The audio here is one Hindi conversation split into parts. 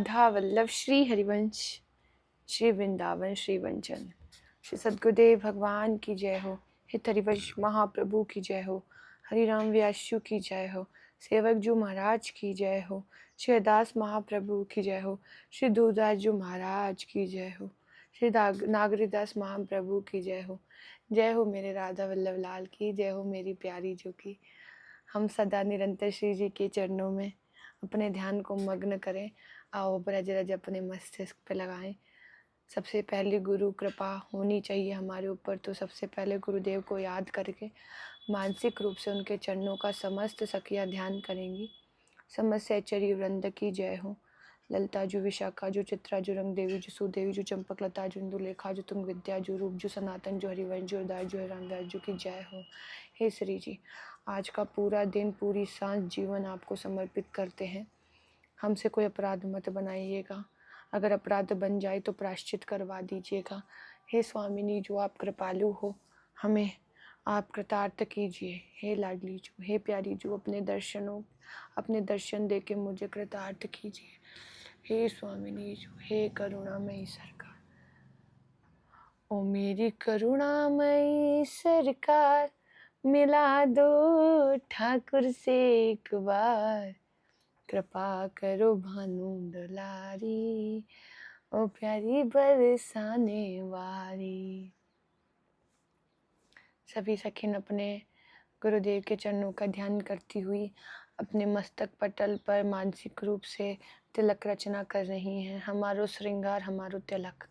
राधा वल्लभ श्री हरिवंश, श्री वृंदावन श्री वंचन, श्री सद्गुरुदेव भगवान की जय हो। हित हरिवंश महाप्रभु की जय हो। हरिराम व्यासु की जय हो। सेवक जू महाराज की जय हो। श्री दास महाप्रभु की जय हो। श्री दूरदास जू महाराज की जय हो। श्री नागरीदास महाप्रभु की जय हो। जय हो मेरे राधा वल्लभ लाल की जय हो। मेरी प्यारी जो की हम सदा निरंतर श्री जी के चरणों में अपने ध्यान को मग्न करें। आओ ब्रज रज अपने मस्तिष्क पे लगाएं। सबसे पहले गुरु कृपा होनी चाहिए हमारे ऊपर, तो सबसे पहले गुरुदेव को याद करके मानसिक रूप से उनके चरणों का समस्त सखियाँ ध्यान करेंगी। समस्त सहचरी वृंद की जय हो। ललिता जू, विशाखा जू, चित्रा जू, रंग देवी जू, सुदेवी जू, चंपक लता जू, इंदुलेखा जू, तुंग विद्या जू, रूप जू, सनातन जू, हरिवंश जू, दास जू, रामदास जू की जय हो। हे श्री जी, आज का पूरा दिन पूरी सांस जीवन आपको समर्पित करते हैं। हमसे कोई अपराध मत बनाइएगा, अगर अपराध बन जाए तो प्रायश्चित करवा दीजिएगा। हे स्वामिनी जो आप कृपालु हो, हमें आप कृतार्थ कीजिए। हे लाडली जो, हे प्यारी जो, अपने दर्शन दे के मुझे कृतार्थ कीजिए। हे स्वामिनी जो, हे करुणामयी सरकार, ओ मेरी करुणामयी सरकार, मिला दो ठाकुर से एक बार, कृपा करो भानु दुलारी, ओ प्यारी बरसाने वाली। सभी सखिन अपने गुरुदेव के चरणों का ध्यान करती हुई अपने मस्तक पटल पर मानसिक रूप से तिलक रचना कर रही हैं। हमारो श्रृंगार हमारो तिलक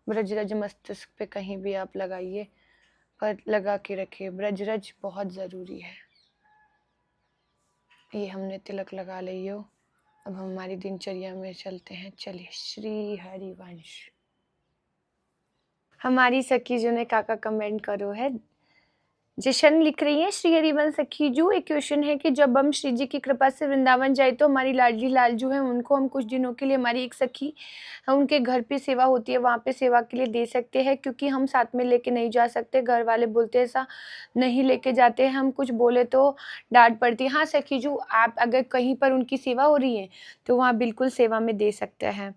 ब्रजरज मस्तिष्क पे कहीं भी आप लगाइए, पर लगा के रखिए। ब्रजरज बहुत ज़रूरी है। ये हमने तिलक लगा लियो। अब हमारी दिनचर्या में चलते हैं। चलिए, श्री हरिवंश। हमारी सखी जो ने काका कमेंट करो है, जशन लिख रही है, श्री हरिवंश सखी जू, एक क्वेश्चन है कि जब हम श्री जी की कृपा से वृंदावन जाए तो हमारी लाडली लालजू है, उनको हम कुछ दिनों के लिए, हमारी एक सखी उनके घर पे सेवा होती है, वहाँ पे सेवा के लिए दे सकते हैं, क्योंकि हम साथ में लेके नहीं जा सकते। घर वाले बोलते हैं ऐसा नहीं लेके जाते हैं, हम कुछ बोले तो डांट पड़ती है। हाँ सखी जू, आप अगर कहीं पर उनकी सेवा हो रही है तो वहाँ बिल्कुल सेवा में दे सकते हैं।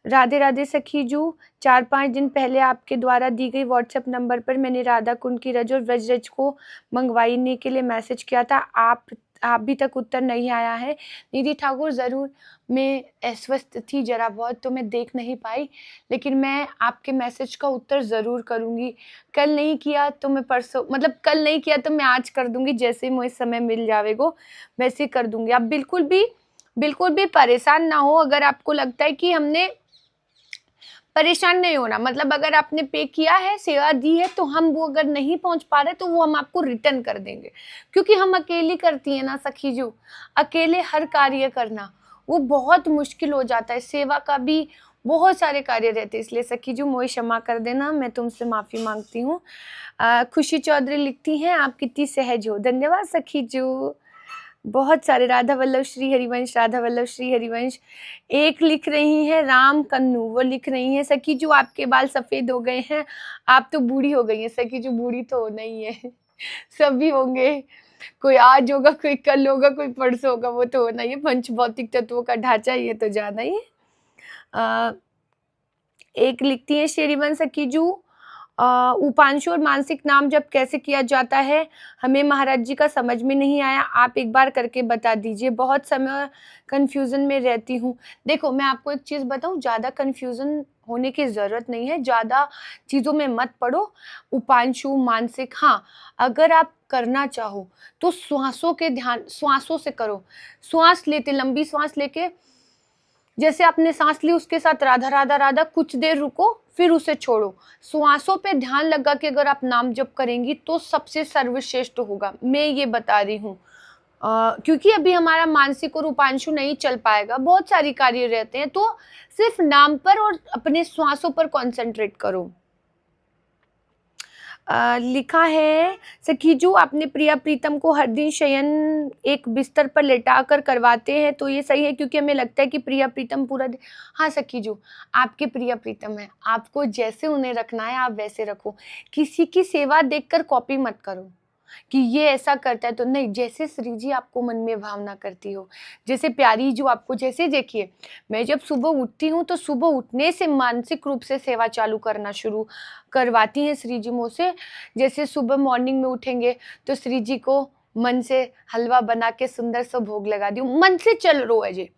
राधे राधे सखी जू, 4-5 दिन पहले आपके द्वारा दी गई व्हाट्सएप नंबर पर मैंने राधा कुंड की रज और व्रजरज को मंगवाने के लिए मैसेज किया था। आप अभी तक उत्तर नहीं आया है। निधि ठाकुर, ज़रूर, मैं अस्वस्थ थी जरा बहुत तो मैं देख नहीं पाई, लेकिन मैं आपके मैसेज का उत्तर ज़रूर करूँगी। कल नहीं किया तो मैं परसों, मतलब कल नहीं किया तो मैं आज कर दूँगी, जैसे मुझे समय मिल जाएगा वैसे कर दूँगी। आप बिल्कुल भी परेशान ना हो। अगर आपको लगता है कि हमने, परेशान नहीं होना, मतलब अगर आपने पे किया है, सेवा दी है, तो हम वो अगर नहीं पहुंच पा रहे तो वो हम आपको रिटर्न कर देंगे, क्योंकि हम अकेली करती है ना सखी जो, अकेले हर कार्य करना वो बहुत मुश्किल हो जाता है। सेवा का भी बहुत सारे कार्य रहते हैं, इसलिए सखी जो मुझे क्षमा कर देना, मैं तुमसे माफी मांगती हूँ। खुशी चौधरी लिखती हैं, आप कितनी सहज हो। धन्यवाद सखी जो। बहुत सारे राधा वल्लभ श्री हरिवंश, राधा वल्लभ श्री हरिवंश। एक लिख रही हैं राम कन्नू, वो लिख रही हैं, सखी जो आपके बाल सफेद हो गए हैं, आप तो बूढ़ी हो गई हैं। सखी जो, बूढ़ी तो होना ही है, सभी होंगे, कोई आज होगा, कोई कल होगा, कोई परसों होगा, वो तो होना ही है। पंच भौतिक तत्वों का ढांचा ये तो जाना ही है। एक लिखती है श्री हरिवंश सखी जू, उपांशु और मानसिक नाम जब कैसे किया जाता है, हमें महाराज जी का समझ में नहीं आया, आप एक बार करके बता दीजिए, बहुत समय कंफ्यूजन में रहती हूँ। देखो, मैं आपको एक चीज़ बताऊँ, ज़्यादा कंफ्यूजन होने की ज़रूरत नहीं है, ज़्यादा चीज़ों में मत पड़ो। उपांशु, मानसिक, हाँ, अगर आप करना चाहो तो श्वासों के ध्यान, श्वासों से करो। श्वास लेते, लंबी श्वास लेके, जैसे आपने सांस ली उसके साथ राधा राधा राधा कुछ देर रुको, फिर उसे छोड़ो। श्वासों पे ध्यान लगा के अगर आप नाम जप करेंगी तो सबसे सर्वश्रेष्ठ होगा, मैं ये बता रही हूँ। क्योंकि अभी हमारा मानसिक और उपांशु नहीं चल पाएगा, बहुत सारी कार्य रहते हैं, तो सिर्फ नाम पर और अपने श्वासों पर कंसंट्रेट करो। लिखा है सखीजू, आपने प्रिया प्रीतम को हर दिन शयन एक बिस्तर पर लेटा कर करवाते हैं तो ये सही है, क्योंकि हमें लगता है कि प्रिया प्रीतम पूरा दिन। हाँ सखीजू, आपके प्रिया प्रीतम है, आपको जैसे उन्हें रखना है आप वैसे रखो। किसी की सेवा देखकर कॉपी मत करो। कि ये ऐसा करता है तो नहीं, जैसे श्री जी आपको मन में भावना करती हो, जैसे प्यारी जो आपको, जैसे देखिए मैं जब सुबह उठती हूँ तो सुबह उठने से मानसिक रूप से सेवा चालू करना शुरू करवाती हैं श्री जी मुझसे। जैसे सुबह मॉर्निंग में उठेंगे तो श्री जी को मन से हलवा बना के सुंदर सा भोग लगा दी, मन से चल रो है जी,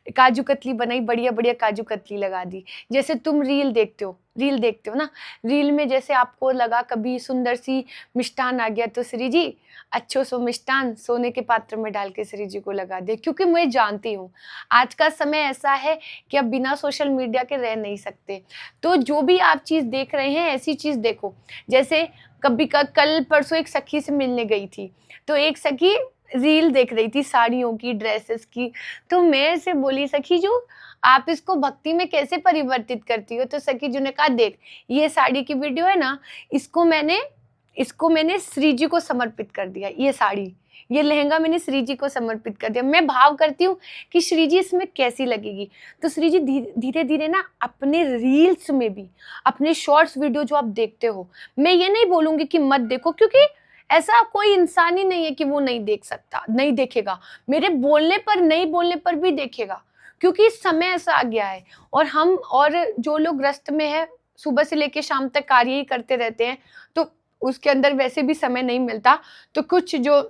काजू कतली बनाई, बढ़िया बढ़िया काजू कतली लगा दी। जैसे तुम रील देखते हो ना, रील में जैसे आपको लगा कभी सुंदर सी मिष्ठान आ गया तो श्री जी अच्छो सो मिष्ठान सोने के पात्र में डाल के श्री जी को लगा दे, क्योंकि मैं जानती हूँ आज का समय ऐसा है कि अब बिना सोशल मीडिया के रह नहीं सकते। तो जो भी आप चीज देख रहे हैं ऐसी चीज देखो। जैसे कभी कल परसों एक सखी से मिलने गई थी, तो एक सखी रील देख रही थी साड़ियों की, ड्रेसेस की, तो मैं ऐसे बोली सखी जो आप इसको भक्ति में कैसे परिवर्तित करती हो? तो सखी जी ने कहा देख, ये साड़ी की वीडियो है ना, इसको मैंने श्री जी को समर्पित कर दिया, ये साड़ी, ये लहंगा मैंने श्री जी को समर्पित कर दिया। मैं भाव करती हूँ कि श्री जी इसमें कैसी लगेगी। तो श्री जी धीरे धीरे ना अपने रील्स में भी, अपने शॉर्ट्स वीडियो जो आप देखते हो, मैं ये नहीं बोलूंगी कि मत देखो, क्योंकि ऐसा कोई इंसान ही नहीं है कि वो नहीं देख सकता, नहीं देखेगा, मेरे बोलने पर नहीं बोलने पर भी देखेगा, क्योंकि समय ऐसा आ गया है। और जो लोग ग्रस्त में है, सुबह से लेके शाम तक कार्य ही करते रहते हैं, तो उसके अंदर वैसे भी समय नहीं मिलता। तो कुछ जो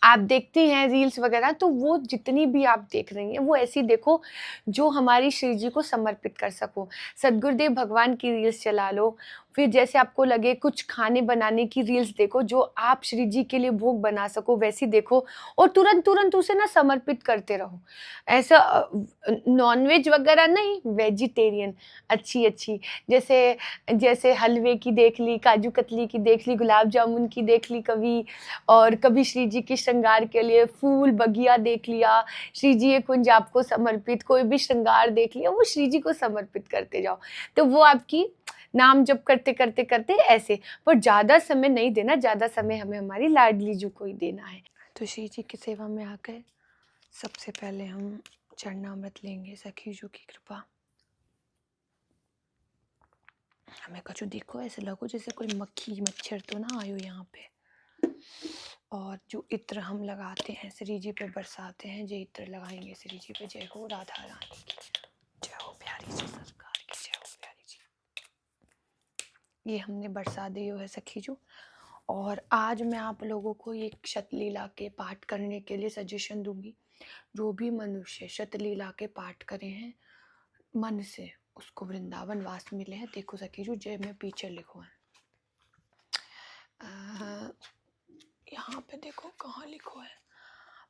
आप देखती हैं रील्स वगैरह, तो वो जितनी भी आप देख रही हैं वो ऐसी देखो जो हमारी श्री जी को समर्पित कर सको। सदगुरुदेव भगवान की रील्स चला लो, फिर जैसे आपको लगे कुछ खाने बनाने की रील्स देखो जो आप श्री जी के लिए भोग बना सको, वैसी देखो और तुरंत तुरंत उसे ना समर्पित करते रहो। ऐसा नॉनवेज वगैरह नहीं, वेजिटेरियन अच्छी अच्छी, जैसे जैसे हलवे की देख ली, काजू कतली की देख ली, गुलाब जामुन की देख ली कभी, और कभी श्री जी के श्रृंगार के लिए फूल बगिया देख लिया, श्री जी कुंज आपको समर्पित, कोई भी श्रृंगार देख लिया, वो श्री जी को समर्पित करते जाओ। तो वो आपकी नाम जप करते करते करते ऐसे, पर ज्यादा समय नहीं देना, ज्यादा समय हमें हमारी लाडली जी को ही देना है। तो श्री जी की सेवा में आकर सबसे पहले हम चरणामृत लेंगे, सखी जी की कृपा। हमें कछु देखो ऐसे लगो जैसे कोई मक्खी मच्छर तो ना आयो यहाँ पे। और जो इत्र हम लगाते हैं श्री जी पे बरसाते हैं, जो इत्र लगाएंगे श्री जी पे। जय हो राधा रानी की, जय हो प्यारी जी सरकार की, जय हो प्यारी जी। ये हमने बरसा दियो है सखी जो। और आज मैं आप लोगों को एक शतलीला के पाठ करने के लिए सजेशन दूंगी। जो भी मनुष्य शतलीला के पाठ करे हैं मन से, उसको वृंदावन वास मिले हैं। देखो सखी जो जय में पीछे लिखो है, यहाँ पे देखो कहाँ लिखो है,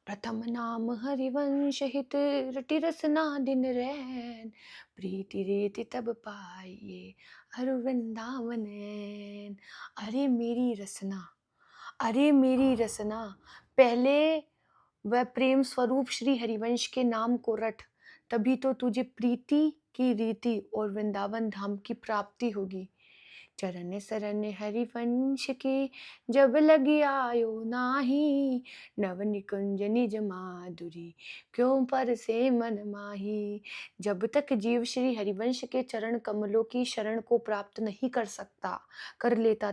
प्रथम नाम हरिवंश हित रटि रसना दिन रैन, प्रीति रीति तब पाइए हर वृंदावन। अरे मेरी रसना, अरे मेरी रसना, पहले वह प्रेम स्वरूप श्री हरिवंश के नाम को रट, तभी तो तुझे प्रीति की रीति और वृंदावन धाम की प्राप्ति होगी। चरण शरण हरिवंश के जब लगी आयो नाही, नव निकुंज निज माधुरी क्यों पर से मन माही। जब तक जीव श्री हरिवंश के चरण कमलों की शरण को प्राप्त नहीं कर सकता, कर लेता,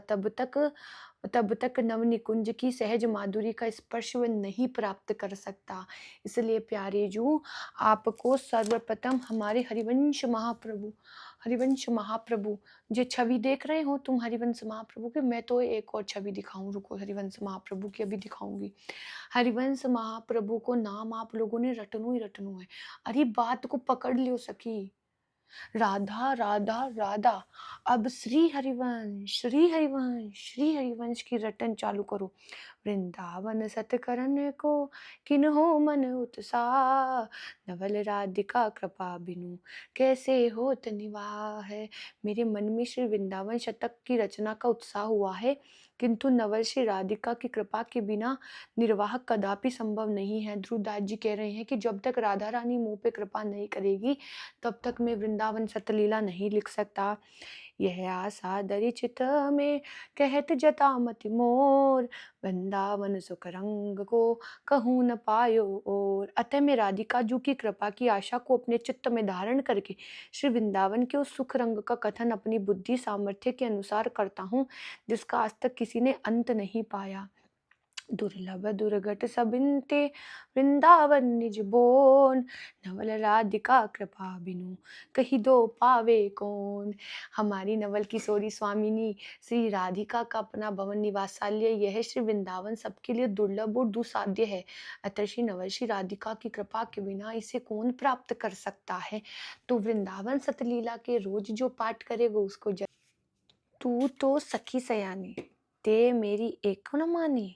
तब तक नव निकुंज की सहज माधुरी का स्पर्श वह नहीं प्राप्त कर सकता। इसलिए प्यारे जू, आपको सर्वप्रथम हमारे हरिवंश महाप्रभु जो छवि देख रहे हो तुम हरिवंश महाप्रभु की, मैं तो एक और छवि दिखाऊं, रुको हरिवंश महाप्रभु की अभी दिखाऊंगी। हरिवंश महाप्रभु को नाम आप लोगों ने रटनू ही रटनू है। अरे बात को पकड़ लियो सखी, राधा राधा राधा। अब श्री हरिवंश श्री हरिवंश श्री हरिवंश की रटन चालू करो। वृंदावन सतकरण को किन्हो मन उत्साह, नवल राधिका कृपा बिनु कैसे होत निवाह है। मेरे मन में श्री वृंदावन शतक की रचना का उत्साह हुआ है, किंतु नवल श्री राधिका की कृपा के बिना निर्वाह कदापि संभव नहीं है। ध्रुवदास जी कह रहे हैं कि जब तक राधा रानी मुंह पे कृपा नहीं करेगी तब तक मैं वृंदावन सतलीला नहीं लिख सकता। यह आशा दरि चित में कहत जता मति मोर, वृंदावन सुख रंग को कहूँ न पायो और। अतः मैं राधिका जू की कृपा की आशा को अपने चित्त में धारण करके श्री वृंदावन के उस सुख रंग का कथन अपनी बुद्धि सामर्थ्य के अनुसार करता हूँ, जिसका आज तक किसी ने अंत नहीं पाया। दुर्लभ दुर्घट सबिनते वृंदावन निज बोन, नवल राधिका कृपा बिनु कही दो पावे कौन। हमारी नवल किशोरी स्वामिनी श्री राधिका का अपना भवन निवासालय यह श्री वृंदावन सबके लिए दुर्लभ और दुसाध्य है। अतः श्री नवल श्री राधिका की कृपा के बिना इसे कौन प्राप्त कर सकता है। तो वृंदावन सतलीला के रोज जो पाठ करेगा उसको तू तो सखी सयानी ते मेरी एक न मानी।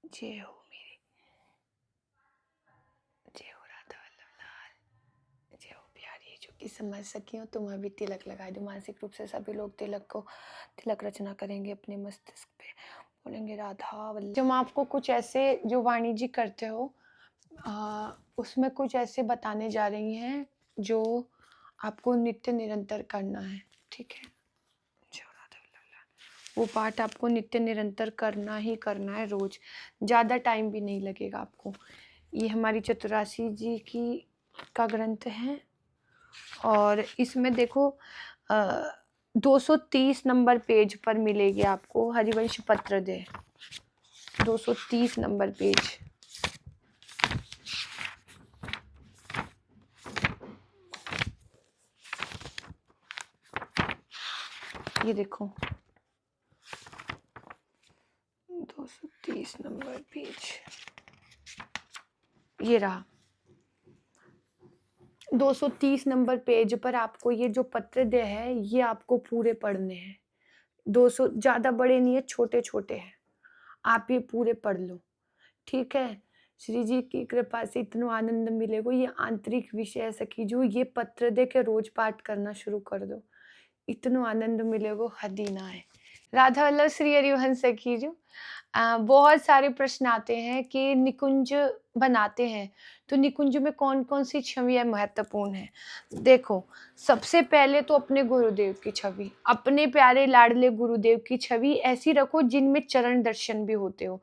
जय हो मेरे, जय हो राधा वल्लभ लाल, जय हो प्यारी। जो कि समझ सकी हो तुम अभी तिलक लगा दो। मानसिक रूप से सभी लोग तिलक रचना करेंगे अपने मस्तिष्क पे, बोलेंगे राधा वल्लभ। जब आपको कुछ ऐसे जो वाणी जी करते हो उसमें कुछ ऐसे बताने जा रही हैं जो आपको नित्य निरंतर करना है, ठीक है। वो पाठ आपको नित्य निरंतर करना ही करना है रोज, ज़्यादा टाइम भी नहीं लगेगा आपको। ये हमारी चतुराशी जी की का ग्रंथ है और इसमें देखो 230 नंबर पेज पर मिलेगी आपको हरिवंश पत्र दे, 230 नंबर पेज। ये देखो 230 नंबर पेज, ये रहा 230 नंबर पेज पर आपको ये जो पत्र दे है ये आपको पूरे पढ़ने हैं। 200 ज़्यादा बड़े नहीं है, छोटे छोटे हैं, आप ये पूरे पढ़ लो, ठीक है। श्री जी की कृपा से इतना आनंद मिलेगा। ये आंतरिक विषय सखी जो ये पत्र दे के रोज पाठ करना शुरू कर दो, इतना आनंद मिलेगा हद ही ना है। राधा वल्लभ श्री हरिवंश सखी जो बहुत सारे प्रश्न आते हैं कि निकुंज बनाते हैं तो निकुंज में कौन कौन सी छवियां महत्वपूर्ण है। देखो सबसे पहले तो अपने गुरुदेव की छवि, अपने प्यारे लाडले गुरुदेव की छवि ऐसी रखो जिनमें चरण दर्शन भी होते हो।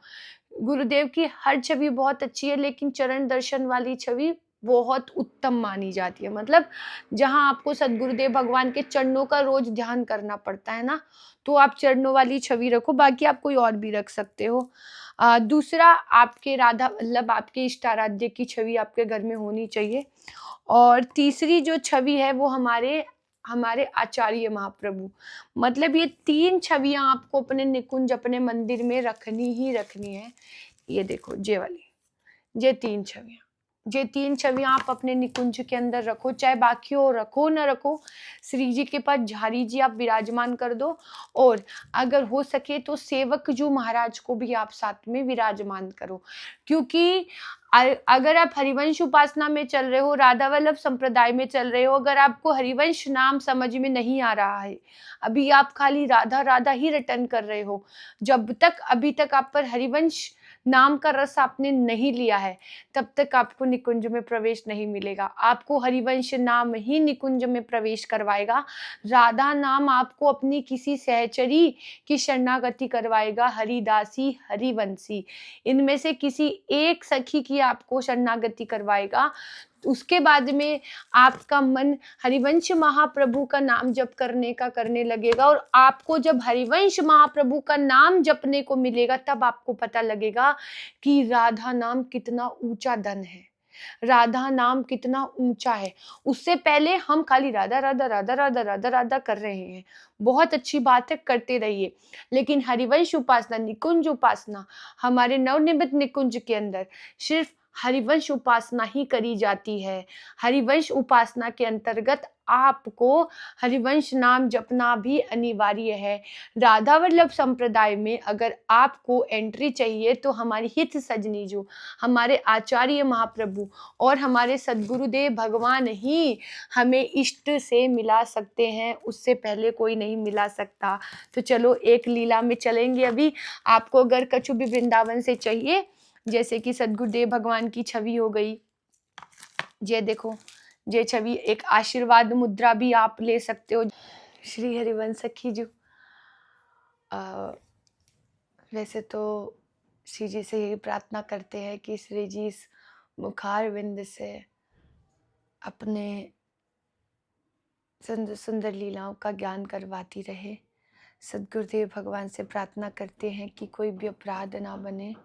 गुरुदेव की हर छवि बहुत अच्छी है लेकिन चरण दर्शन वाली छवि बहुत उत्तम मानी जाती है। मतलब जहां आपको सदगुरुदेव भगवान के चरणों का रोज ध्यान करना पड़ता है ना, तो आप चरणों वाली छवि रखो, बाकी आप कोई और भी रख सकते हो। दूसरा आपके राधा वल्लभ आपके इष्टाराध्य की छवि आपके घर में होनी चाहिए। और तीसरी जो छवि है वो हमारे आचार्य महाप्रभु। मतलब ये 3 छवियां आपको अपने निकुंज अपने मंदिर में रखनी ही रखनी है। ये देखो ये वाली, ये 3 छवियां आप अपने निकुंज के अंदर रखो, चाहे बाकी हो रखो ना रखो, श्री जी के पास झारी जी आप विराजमान कर दो। और अगर हो सके तो सेवक जो महाराज को भी आप साथ में विराजमान करो, क्योंकि अगर आप हरिवंश उपासना में चल रहे हो, राधा वल्लभ संप्रदाय में चल रहे हो, अगर आपको हरिवंश नाम समझ में नहीं आ रहा है, अभी आप खाली राधा राधा ही रटन कर रहे हो, जब तक अभी तक आप पर हरिवंश नाम का रस आपने नहीं लिया है तब तक आपको निकुंज में प्रवेश नहीं मिलेगा। आपको हरिवंश नाम ही निकुंज में प्रवेश करवाएगा। राधा नाम आपको अपनी किसी सहचरी की शरणागति करवाएगा, हरिदासी हरिवंशी, इनमें से किसी एक सखी की आपको शरणागति करवाएगा। उसके बाद में आपका मन हरिवंश महाप्रभु का नाम जप करने लगेगा। और आपको जब हरिवंश महाप्रभु का नाम जपने को मिलेगा तब आपको पता लगेगा कि राधा नाम कितना ऊंचा धन है, राधा नाम कितना ऊंचा है। उससे पहले हम खाली राधा राधा राधा राधा राधा राधा कर रहे हैं, बहुत अच्छी बात है, करते रहिए, लेकिन हरिवंश उपासना निकुंज उपासना हमारे नवनिर्मित निकुंज के अंदर सिर्फ हरिवंश उपासना ही करी जाती है। हरिवंश उपासना के अंतर्गत आपको हरिवंश नाम जपना भी अनिवार्य है। राधा वल्लभ संप्रदाय में अगर आपको एंट्री चाहिए तो हमारी हित सजनी जो हमारे आचार्य महाप्रभु और हमारे सद्गुरुदेव भगवान ही हमें इष्ट से मिला सकते हैं, उससे पहले कोई नहीं मिला सकता। तो चलो एक लीला में चलेंगे। अभी आपको अगर कछु भी वृंदावन से चाहिए, जैसे कि सद्गुरुदेव भगवान की छवि हो गई, ये देखो ये छवि, एक आशीर्वाद मुद्रा भी आप ले सकते हो। श्री हरिवंश सखी जी, वैसे तो श्री जी से यही प्रार्थना करते हैं कि श्री जी इस मुखार विंद से अपने सुंदर सुंदर लीलाओं का ज्ञान करवाती रहे। सद्गुरुदेव भगवान से प्रार्थना करते हैं कि कोई भी अपराध ना बने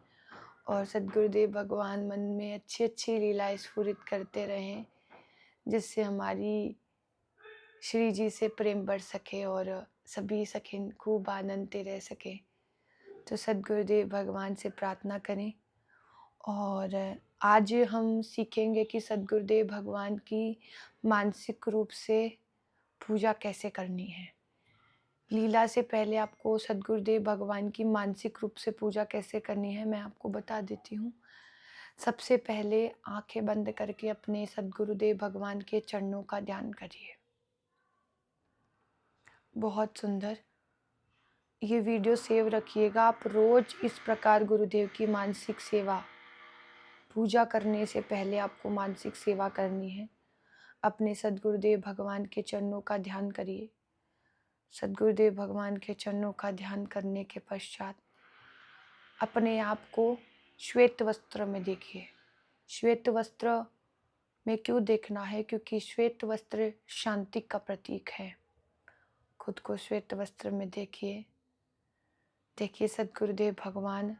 और सद्गुरुदेव भगवान मन में अच्छी अच्छी लीलाएं स्फुरित करते रहें, जिससे हमारी श्री जी से प्रेम बढ़ सके और सभी सखी खूब आनंदते रह सके। तो सद्गुरुदेव भगवान से प्रार्थना करें। और आज हम सीखेंगे कि सद्गुरुदेव भगवान की मानसिक रूप से पूजा कैसे करनी है। लीला से पहले आपको सद्गुरुदेव भगवान की मानसिक रूप से पूजा कैसे करनी है मैं आपको बता देती हूँ। सबसे पहले आंखें बंद करके अपने सद्गुरुदेव भगवान के चरणों का ध्यान करिए। बहुत सुंदर, ये वीडियो सेव रखिएगा। आप रोज इस प्रकार गुरुदेव की मानसिक सेवा, पूजा करने से पहले आपको मानसिक सेवा करनी है। अपने सद्गुरुदेव भगवान के चरणों का ध्यान करिए। सद्गुरुदेव भगवान के चरणों का ध्यान करने के पश्चात अपने आप को श्वेत वस्त्र में देखिए। श्वेत वस्त्र में क्यों देखना है? क्योंकि श्वेत वस्त्र शांति का प्रतीक है। खुद को श्वेत वस्त्र में देखिए। देखिए सद्गुरुदेव भगवान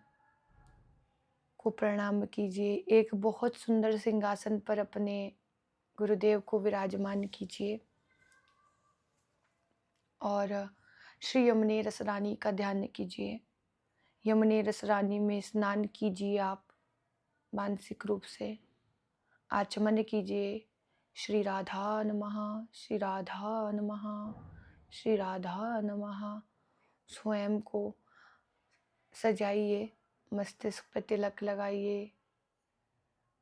को प्रणाम कीजिए। एक बहुत सुंदर सिंहासन पर अपने गुरुदेव को विराजमान कीजिए और श्री यमुने रस रानी का ध्यान कीजिए। यमुने रस रानी में स्नान कीजिए। आप मानसिक रूप से आचमन कीजिए। श्री राधा नमः, श्री राधा नमः, श्री राधा नमः। स्वयं को सजाइए, मस्तिष्क पर तिलक लगाइए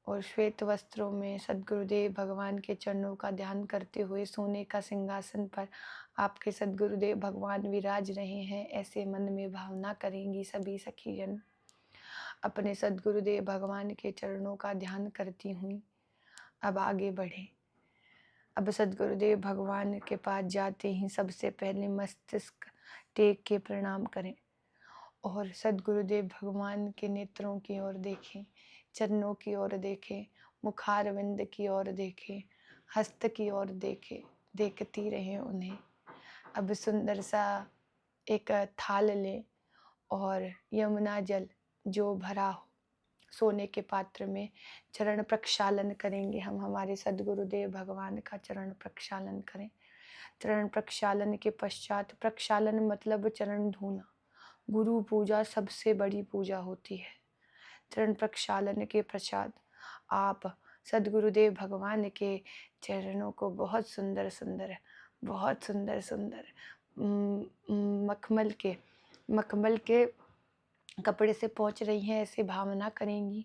और श्वेत वस्त्रों में सद्गुरुदेव भगवान के चरणों का ध्यान करते हुए सोने का सिंहासन पर आपके सद्गुरुदेव भगवान विराज रहे हैं, ऐसे मन में भावना करेंगी सभी सखीजन। अपने सद्गुरुदेव भगवान के चरणों का ध्यान करती हुई अब आगे बढ़े। अब सद्गुरुदेव भगवान के पास जाते ही सबसे पहले मस्तिष्क टेक के प्रणाम करें और सद्गुरुदेव भगवान के नेत्रों की ओर देखें, चरणों की ओर देखें, मुखारविंद की ओर देखें, हस्त की ओर देखें, देखती रहें उन्हें। अब सुंदर सा एक थाल लें और यमुना जल जो भरा हो सोने के पात्र में चरण प्रक्षालन करेंगे। हम हमारे सद्गुरुदेव भगवान का चरण प्रक्षालन करें। चरण प्रक्षालन के पश्चात, प्रक्षालन मतलब चरण धोना, गुरु पूजा सबसे बड़ी पूजा होती है। चरण प्रक्षालन के पश्चात आप सद्गुरुदेव भगवान के चरणों को बहुत सुंदर सुंदर, बहुत सुंदर सुंदर मखमल के कपड़े से पहुँच रही हैं, ऐसे भावना करेंगी।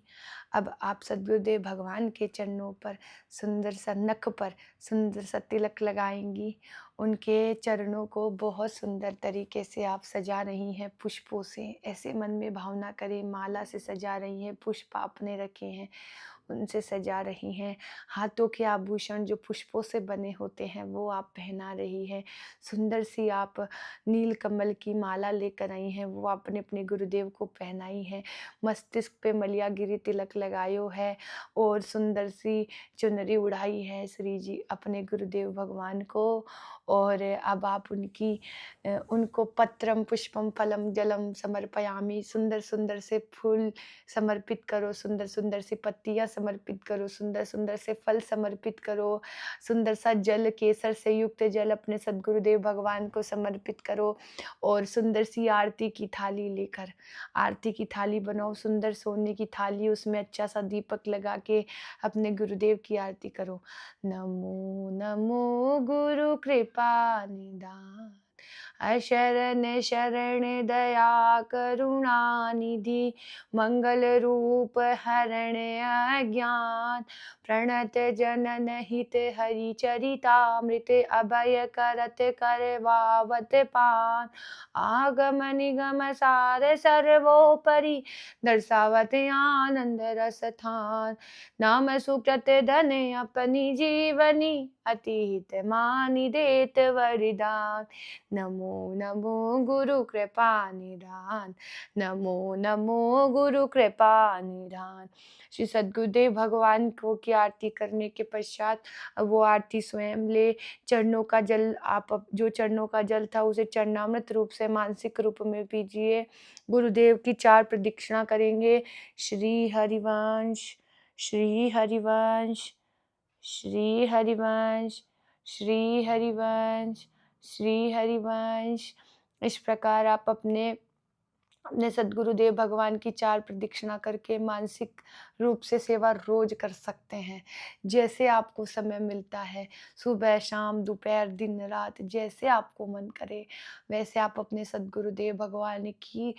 अब आप सद्गुरुदेव भगवान के चरणों पर सुंदर सा, नख पर सुंदर सा तिलक लगाएंगी। उनके चरणों को बहुत सुंदर तरीके से आप सजा रही हैं पुष्पों से। ऐसे मन में भावना करें, माला से सजा रही हैं, पुष्प आपने रखे हैं उनसे सजा रही हैं। हाथों के आभूषण जो पुष्पों से बने होते हैं वो आप पहना रही हैं। सुंदर सी आप नील कमल की माला लेकर आई हैं, वो आपने अपने गुरुदेव को पहनाई है। मस्तिष्क पे मलियागिरी तिलक लगायो है और सुंदर सी चुनरी उड़ाई है श्री जी अपने गुरुदेव भगवान को। और अब आप उनको पत्रम पुष्पम फलम जलम समर्पयामि, सुंदर सुंदर से फूल समर्पित करो, सुंदर सुंदर सी पत्तियां समर्पित करो, सुंदर सुंदर से फल समर्पित करो, सुंदर सा जल, केसर से युक्त जल अपने सद्गुरुदेव भगवान को समर्पित करो और सुंदर सी आरती की थाली लेकर आरती की थाली बनाओ, सुंदर सोने की थाली, उसमें अच्छा सा दीपक लगा के अपने गुरुदेव की आरती करो। नमो नमो गुरु कृपा निधान, अशरण शरण दया करुणा निधि, मंगल रूप हरण अज्ञान, प्रणत जनन हित हरि चरितामृत, अभय करत करवावत पान, आगम निगम सार सर्वोपरि, दर्शावत आनंद रस थान, नाम सुकृत धन अपनी जीवनी, अतीत मानि देत वरदान, नमो नमो गुरु कृपा निधान, नमो नमो गुरु कृपा निधान। श्री सद्गुरुदेव भगवान को की आरती करने के पश्चात वो आरती स्वयं ले, चरणों का जल आप जो चरणों का जल था उसे चरणामृत रूप से मानसिक रूप में पीजिए। गुरुदेव की 4 प्रदक्षिणा करेंगे। श्री हरिवंश, श्री हरिवंश, श्री हरिवंश, श्री हरिवंश, श्री हरिवंश। इस प्रकार आप अपने अपने सद्गुरुदेव भगवान की 4 प्रदक्षिणा करके मानसिक रूप से सेवा रोज कर सकते हैं। जैसे आपको समय मिलता है, सुबह शाम दोपहर दिन रात, जैसे आपको मन करे वैसे आप अपने सद्गुरुदेव भगवान की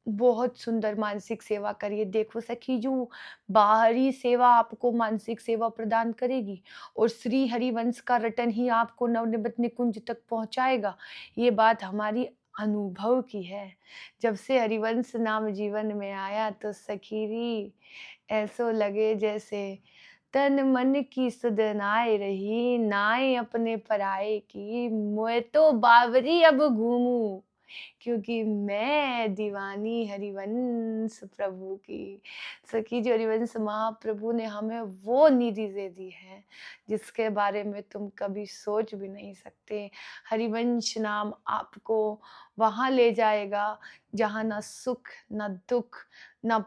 बहुत सुंदर मानसिक सेवा करिए। देखो सखी, जो बाहरी सेवा आपको मानसिक सेवा प्रदान करेगी और श्री हरिवंश का रटन ही आपको नवनिर्मित निकुंज तक पहुंचाएगा। ये बात हमारी अनुभव की है। जब से हरिवंश नाम जीवन में आया तो सखीरी ऐसो लगे जैसे तन मन की सुध नाय रही, नाय अपने पराये की, मैं तो बावरी अब घूमूं, क्योंकि मैं दीवानी हरिवंश प्रभु की। सखी, जो हरिवंश महाप्रभु ने हमें वो निधि दे दी है जिसके बारे में तुम कभी सोच भी नहीं सकते। हरिवंश नाम आपको वहां ले जाएगा जहां ना सुख ना दुख ना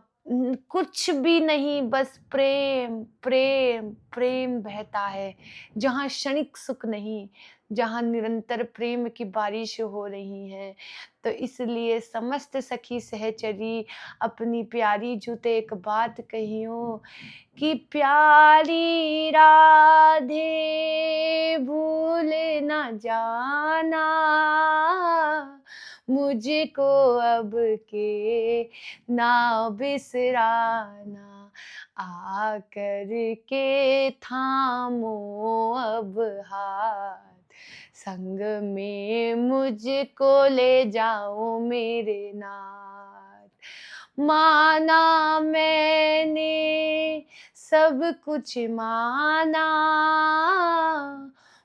कुछ भी नहीं, बस प्रेम प्रेम प्रेम बहता है। जहां क्षणिक सुख नहीं, जहां निरंतर प्रेम की बारिश हो रही है। तो इसलिए समस्त सखी सहचरी अपनी प्यारी जुते एक बात कहियो कि प्यारी राधे भूल न जाना, मुझको अब के ना बिसराना, आकर के थामो अब हाथ, संग में मुझको ले जाओ मेरे नाथ। माना मैंने सब कुछ माना,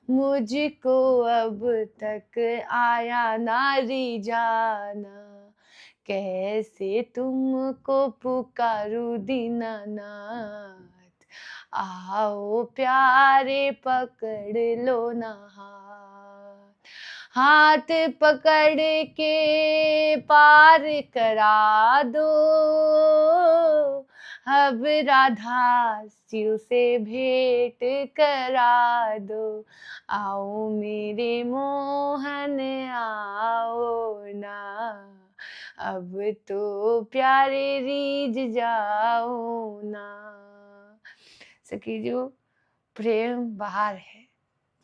मुझको अब तक आया ना रिझाना, कैसे तुमको पुकारूं दीनानाथ, आओ प्यारे पकड़ लो ना हाथ, हाथ पकड़ के पार करा दो, अब राधा शिव से भेंट करा दो, आओ मेरे मोहन आओ ना, अब तो प्यारे रीझ जाओ ना। सखी जो प्रेम बाहर है,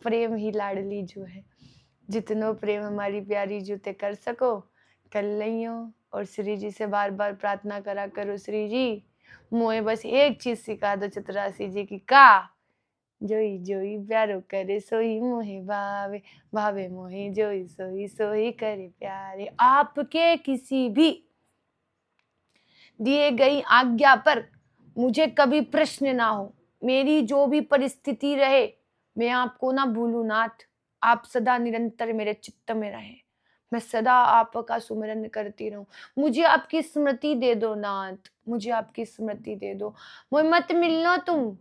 प्रेम ही लाडली जो है। जितनो प्रेम हमारी प्यारी जूते कर सको कर लियो। और श्री जी से बार बार प्रार्थना करा करो, श्री जी मोए बस एक चीज सिखा दो चतुरासी जी की, का जोई जोई प्यारो करे सोई मोहे भावे, भावे मोहे जोई सोई सोई करे प्यारे। आपके किसी भी दिए गई आज्ञा पर मुझे कभी प्रश्न ना हो, मेरी जो भी परिस्थिति रहे मैं आपको ना भूलूं नाथ, आप सदा निरंतर मेरे चित्त में रहें, मैं सदा आपका सुमिरन करती रहूं। मुझे आपकी स्मृति दे दो नाथ, मुझे आपकी स्मृति दे दो। मुझे मत मिलना तुम,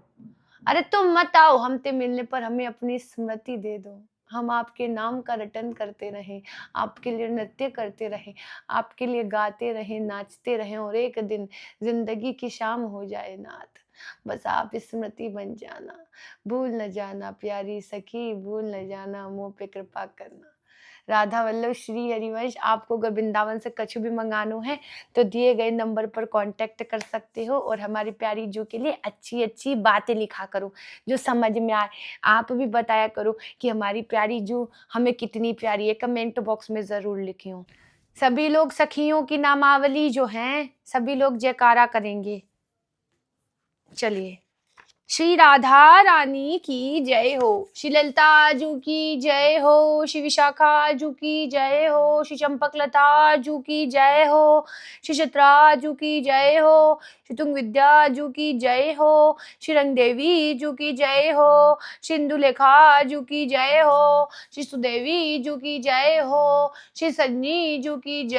अरे तुम मत आओ, हम ते मिलने पर हमें अपनी स्मृति दे दो। हम आपके नाम का रटन करते रहें, आपके लिए नृत्य करते रहें, आपके लिए गाते रहें, नाचते रहें और एक दिन जिंदगी की शाम हो जाए नाथ, बस आप स्मृति बन जाना, भूल न जाना प्यारी सखी, भूल न जाना, मुँह पे कृपा करना। राधा वल्लभ श्री हरिवंश। आपको अगर वृंदावन से कछु भी मंगानो है तो दिए गए नंबर पर कांटेक्ट कर सकते हो और हमारी प्यारी जू के लिए अच्छी-अच्छी बातें लिखा करो, जो समझ में आए। आप भी बताया करो कि हमारी प्यारी जू हमें कितनी प्यारी है, कमेंट बॉक्स में ज़रूर लिखियो। सभी लोग सखियों की नामावली जो हैं, सभी लोग जयकारा करेंगे। चलिए। श्री राधा रानी की जय हो, श्री ललिता जू की जय हो, श्री विशाखा जू की जय हो, श्री चंपकलता जू की जय हो, श्री चित्रा जू की जय हो, श्री तुंग विद्या जू की जय हो, श्री रंग देवी जू की जय हो, श्री इंदुलेखा जू की जय हो, श्री सुदेवी जू की जय हो, श्री सजनी जू की जय